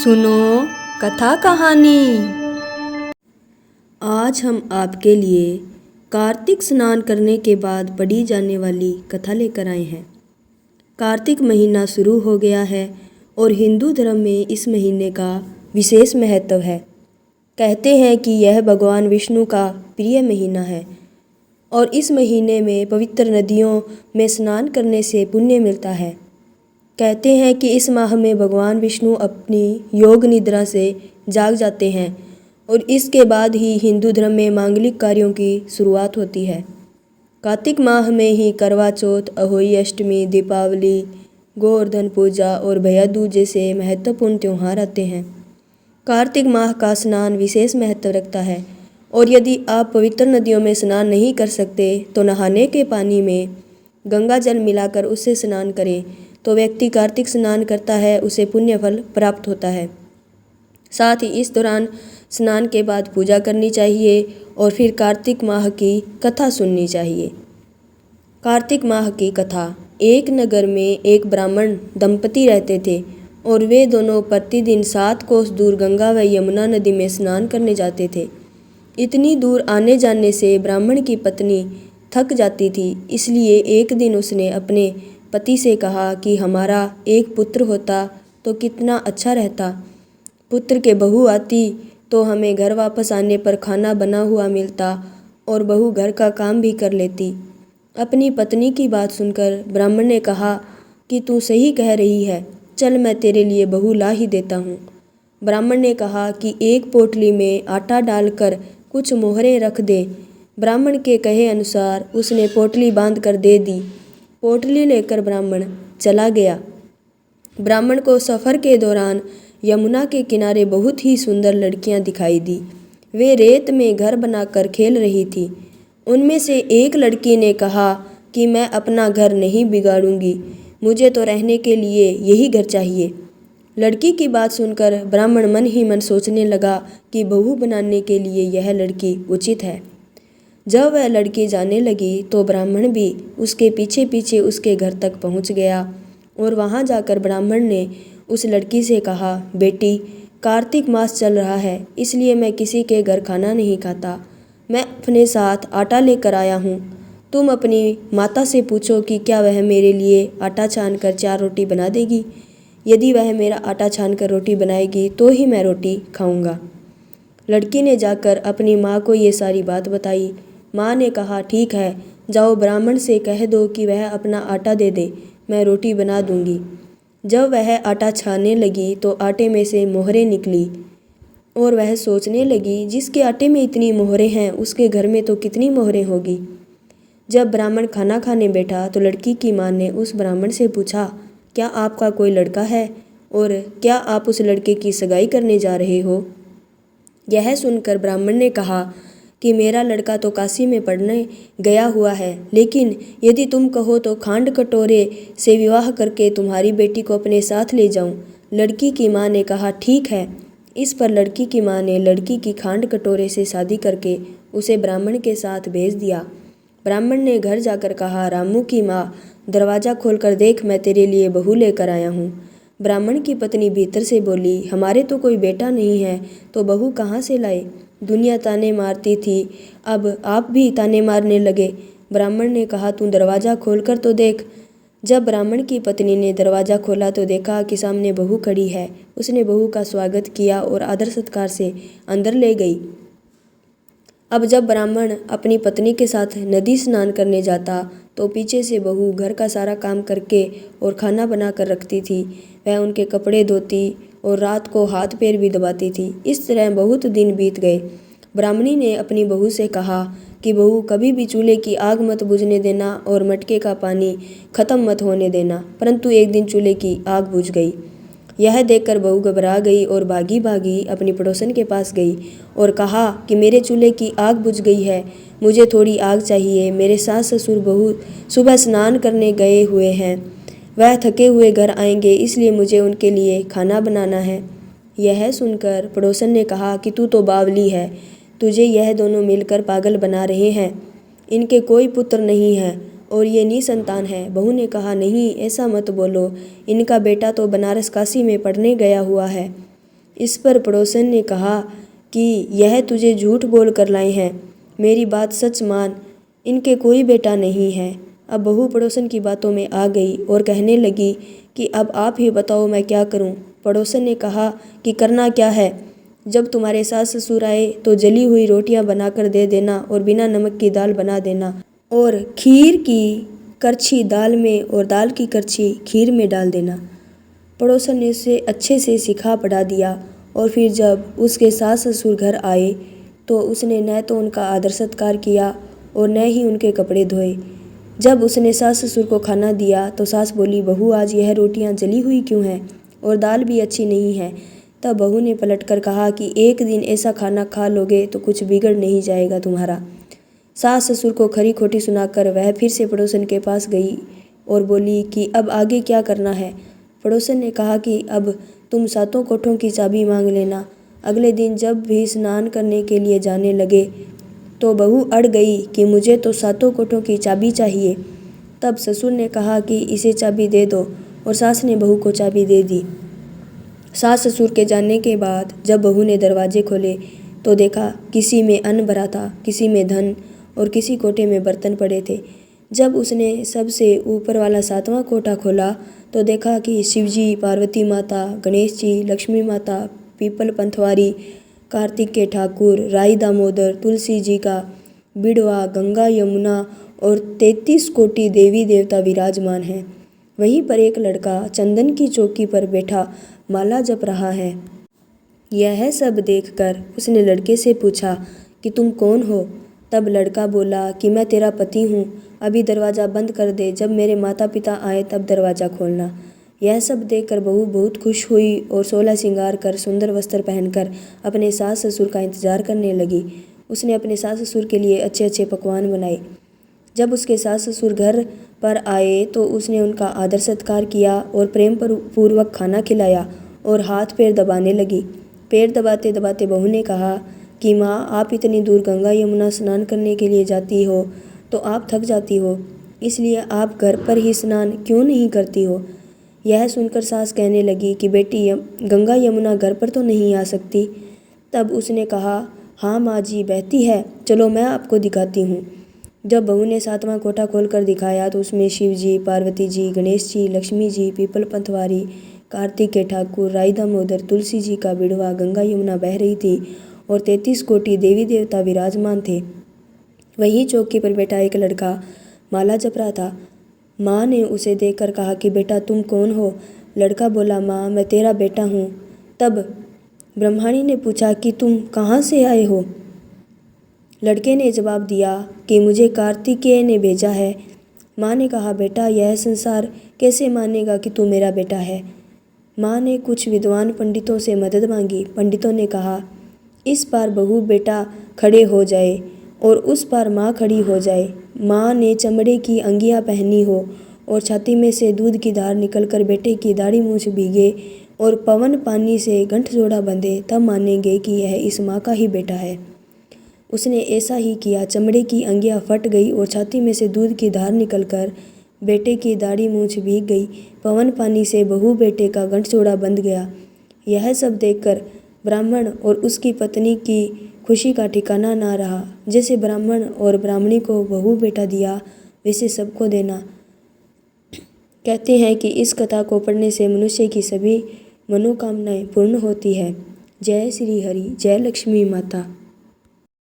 सुनो कथा कहानी। आज हम आपके लिए कार्तिक स्नान करने के बाद पढ़ी जाने वाली कथा लेकर आए हैं। कार्तिक महीना शुरू हो गया है और हिंदू धर्म में इस महीने का विशेष महत्व है। कहते हैं कि यह भगवान विष्णु का प्रिय महीना है और इस महीने में पवित्र नदियों में स्नान करने से पुण्य मिलता है। कहते हैं कि इस माह में भगवान विष्णु अपनी योग निद्रा से जाग जाते हैं और इसके बाद ही हिंदू धर्म में मांगलिक कार्यों की शुरुआत होती है। कार्तिक माह में ही करवा चौथ, अहोई अष्टमी, दीपावली, गोवर्धन पूजा और भैया दूज जैसे महत्वपूर्ण त्यौहार आते हैं। कार्तिक माह का स्नान विशेष महत्व रखता है और यदि आप पवित्र नदियों में स्नान नहीं कर सकते तो नहाने के पानी में गंगा जल मिलाकर उससे स्नान करें तो व्यक्ति कार्तिक स्नान करता है, उसे पुण्य फल प्राप्त होता है। साथ ही इस दौरान स्नान के बाद पूजा करनी चाहिए और फिर कार्तिक माह की कथा सुननी चाहिए। कार्तिक माह की कथा। एक नगर में एक ब्राह्मण दंपति रहते थे और वे दोनों प्रतिदिन 7 कोस दूर गंगा व यमुना नदी में स्नान करने जाते थे। इतनी दूर आने जाने से ब्राह्मण की पत्नी थक जाती थी, इसलिए एक दिन उसने अपने पति से कहा कि हमारा एक पुत्र होता तो कितना अच्छा रहता। पुत्र के बहू आती तो हमें घर वापस आने पर खाना बना हुआ मिलता और बहू घर का काम भी कर लेती। अपनी पत्नी की बात सुनकर ब्राह्मण ने कहा कि तू सही कह रही है, चल मैं तेरे लिए बहू ला ही देता हूँ। ब्राह्मण ने कहा कि एक पोटली में आटा डालकर कुछ मोहरें रख दे। ब्राह्मण के कहे अनुसार उसने पोटली बांध कर दे दी। पोटली लेकर ब्राह्मण चला गया। ब्राह्मण को सफ़र के दौरान यमुना के किनारे बहुत ही सुंदर लड़कियां दिखाई दी। वे रेत में घर बनाकर खेल रही थी। उनमें से एक लड़की ने कहा कि मैं अपना घर नहीं बिगाड़ूंगी, मुझे तो रहने के लिए यही घर चाहिए। लड़की की बात सुनकर ब्राह्मण मन ही मन सोचने लगा कि बहू बनाने के लिए यह लड़की उचित है। जब वह लड़की जाने लगी तो ब्राह्मण भी उसके पीछे पीछे उसके घर तक पहुंच गया और वहां जाकर ब्राह्मण ने उस लड़की से कहा, बेटी, कार्तिक मास चल रहा है, इसलिए मैं किसी के घर खाना नहीं खाता। मैं अपने साथ आटा लेकर आया हूँ। तुम अपनी माता से पूछो कि क्या वह मेरे लिए आटा छान कर 4 रोटी बना देगी। यदि वह मेरा आटा छान कर रोटी बनाएगी तो ही मैं रोटी खाऊंगा। लड़की ने जाकर अपनी माँ को ये सारी बात बताई। माँ ने कहा, ठीक है, जाओ ब्राह्मण से कह दो कि वह अपना आटा दे दे, मैं रोटी बना दूंगी। जब वह आटा छानने लगी तो आटे में से मोहरें निकली और वह सोचने लगी, जिसके आटे में इतनी मोहरें हैं उसके घर में तो कितनी मोहरें होगी। जब ब्राह्मण खाना खाने बैठा तो लड़की की माँ ने उस ब्राह्मण से पूछा, क्या आपका कोई लड़का है और क्या आप उस लड़के की सगाई करने जा रहे हो। यह सुनकर ब्राह्मण ने कहा कि मेरा लड़का तो काशी में पढ़ने गया हुआ है, लेकिन यदि तुम कहो तो खांड कटोरे से विवाह करके तुम्हारी बेटी को अपने साथ ले जाऊं। लड़की की माँ ने कहा, ठीक है। इस पर लड़की की माँ ने लड़की की खांड कटोरे से शादी करके उसे ब्राह्मण के साथ भेज दिया। ब्राह्मण ने घर जाकर कहा, रामू की माँ, दरवाज़ा खोलकर देख, मैं तेरे लिए बहू लेकर आया हूँ। ब्राह्मण की पत्नी भीतर से बोली, हमारे तो कोई बेटा नहीं है तो बहू कहाँ से लाए। दुनिया ताने मारती थी, अब आप भी ताने मारने लगे। ब्राह्मण ने कहा, तू दरवाज़ा खोलकर तो देख। जब ब्राह्मण की पत्नी ने दरवाज़ा खोला तो देखा कि सामने बहू खड़ी है। उसने बहू का स्वागत किया और आदर सत्कार से अंदर ले गई। अब जब ब्राह्मण अपनी पत्नी के साथ नदी स्नान करने जाता तो पीछे से बहू घर का सारा काम करके और खाना बना कर रखती थी। वह उनके कपड़े धोती और रात को हाथ पैर भी दबाती थी। इस तरह बहुत दिन बीत गए। ब्राह्मणी ने अपनी बहू से कहा कि बहू, कभी भी चूल्हे की आग मत बुझने देना और मटके का पानी खत्म मत होने देना। परंतु एक दिन चूल्हे की आग बुझ गई। यह देखकर बहू घबरा गई और भागी भागी अपनी पड़ोसन के पास गई और कहा कि मेरे चूल्हे की आग बुझ गई है, मुझे थोड़ी आग चाहिए। मेरे सास ससुर बहू सुबह स्नान करने गए हुए हैं, वह थके हुए घर आएंगे, इसलिए मुझे उनके लिए खाना बनाना है। यह सुनकर पड़ोसन ने कहा कि तू तो बावली है, तुझे यह दोनों मिलकर पागल बना रहे हैं। इनके कोई पुत्र नहीं है और ये निसंतान है। बहू ने कहा, नहीं, ऐसा मत बोलो, इनका बेटा तो बनारस काशी में पढ़ने गया हुआ है। इस पर पड़ोसन ने कहा कि यह तुझे झूठ बोल कर लाए हैं, मेरी बात सच मान, इनके कोई बेटा नहीं है। अब बहू पड़ोसन की बातों में आ गई और कहने लगी कि अब आप ही बताओ मैं क्या करूं। पड़ोसन ने कहा कि करना क्या है, जब तुम्हारे सास ससुर आए तो जली हुई रोटियां बनाकर दे देना और बिना नमक की दाल बना देना और खीर की करछी दाल में और दाल की करछी खीर में डाल देना। पड़ोसन ने उसे अच्छे से सिखा पढ़ा दिया और फिर जब उसके सास ससुर घर आए तो उसने न तो उनका आदर सत्कार किया और न ही उनके कपड़े धोए। जब उसने सास ससुर को खाना दिया तो सास बोली, बहू आज यह रोटियां जली हुई क्यों हैं और दाल भी अच्छी नहीं है। तब बहू ने पलटकर कहा कि एक दिन ऐसा खाना खा लोगे तो कुछ बिगड़ नहीं जाएगा तुम्हारा। सास ससुर को खरी खोटी सुनाकर वह फिर से पड़ोसन के पास गई और बोली कि अब आगे क्या करना है। पड़ोसन ने कहा कि अब तुम सातों कोठों की चाबी मांग लेना। अगले दिन जब भी स्नान करने के लिए जाने लगे तो बहू अड़ गई कि मुझे तो सातों कोठों की चाबी चाहिए। तब ससुर ने कहा कि इसे चाबी दे दो और सास ने बहू को चाबी दे दी। सास ससुर के जाने के बाद जब बहू ने दरवाजे खोले तो देखा किसी में अन्न भरा था, किसी में धन और किसी कोठे में बर्तन पड़े थे। जब उसने सबसे ऊपर वाला सातवां कोठा खोला तो देखा कि शिवजी, पार्वती माता, गणेश जी, लक्ष्मी माता, पीपल पंथवारी, कार्तिक के ठाकुर, राई दामोदर, तुलसी जी का बिड़वा, गंगा यमुना और 33 कोटि देवी देवता विराजमान हैं। वहीं पर एक लड़का चंदन की चौकी पर बैठा माला जप रहा है। यह सब देखकर उसने लड़के से पूछा कि तुम कौन हो। तब लड़का बोला कि मैं तेरा पति हूँ, अभी दरवाज़ा बंद कर दे, जब मेरे माता पिता आए तब दरवाज़ा खोलना। यह सब देखकर बहू बहुत खुश हुई और 16 श्रृंगार कर सुंदर वस्त्र पहनकर अपने सास ससुर का इंतजार करने लगी। उसने अपने सास ससुर के लिए अच्छे अच्छे पकवान बनाए। जब उसके सास ससुर घर पर आए तो उसने उनका आदर सत्कार किया और प्रेम पूर्वक खाना खिलाया और हाथ पैर दबाने लगी। पैर दबाते दबाते बहू ने कहा कि माँ, आप इतनी दूर गंगा यमुना स्नान करने के लिए जाती हो तो आप थक जाती हो, इसलिए आप घर पर ही स्नान क्यों नहीं करती हो। यह सुनकर सास कहने लगी कि बेटी, गंगा यमुना घर पर तो नहीं आ सकती। तब उसने कहा, हाँ माँ जी, बहती है, चलो मैं आपको दिखाती हूँ। जब बहू ने सातवां कोठा खोलकर दिखाया तो उसमें शिव जी, पार्वती जी, गणेश जी, लक्ष्मी जी, पीपल पंथवारी, कार्तिक के ठाकुर, राई दामोदर, तुलसी जी का बिड़वा, गंगा यमुना बह रही थी और 33 कोटि देवी देवता विराजमान थे। वहीं चौकी पर बैठा एक लड़का माला जप रहा था। माँ ने उसे देखकर कहा कि बेटा तुम कौन हो। लड़का बोला, माँ मैं तेरा बेटा हूँ। तब ब्रह्मणी ने पूछा कि तुम कहाँ से आए हो। लड़के ने जवाब दिया कि मुझे कार्तिकेय ने भेजा है। माँ ने कहा, बेटा यह संसार कैसे मानेगा कि तू मेरा बेटा है। माँ ने कुछ विद्वान पंडितों से मदद मांगी। पंडितों ने कहा, इस पार बहू बेटा खड़े हो जाए और उस पार माँ खड़ी हो जाए। माँ ने चमड़े की अंगियाँ पहनी हो और छाती में से दूध की धार निकलकर बेटे की दाढ़ी मूछ भीगे और पवन पानी से गंठजोड़ा बंधे, तब मानेंगे कि यह इस माँ का ही बेटा है। उसने ऐसा ही किया। चमड़े की अंगियाँ फट गई और छाती में से दूध की धार निकलकर बेटे की दाढ़ी मूछ भीग गई। पवन पानी से बहू बेटे का गंठजोड़ा बंध गया। यह सब देखकर ब्राह्मण और उसकी पत्नी की खुशी का ठिकाना ना रहा। जैसे ब्राह्मण और ब्राह्मणी को बहू बेटा दिया, वैसे सबको देना। कहते हैं कि इस कथा को पढ़ने से मनुष्य की सभी मनोकामनाएं पूर्ण होती है। जय श्री हरि, जय लक्ष्मी माता।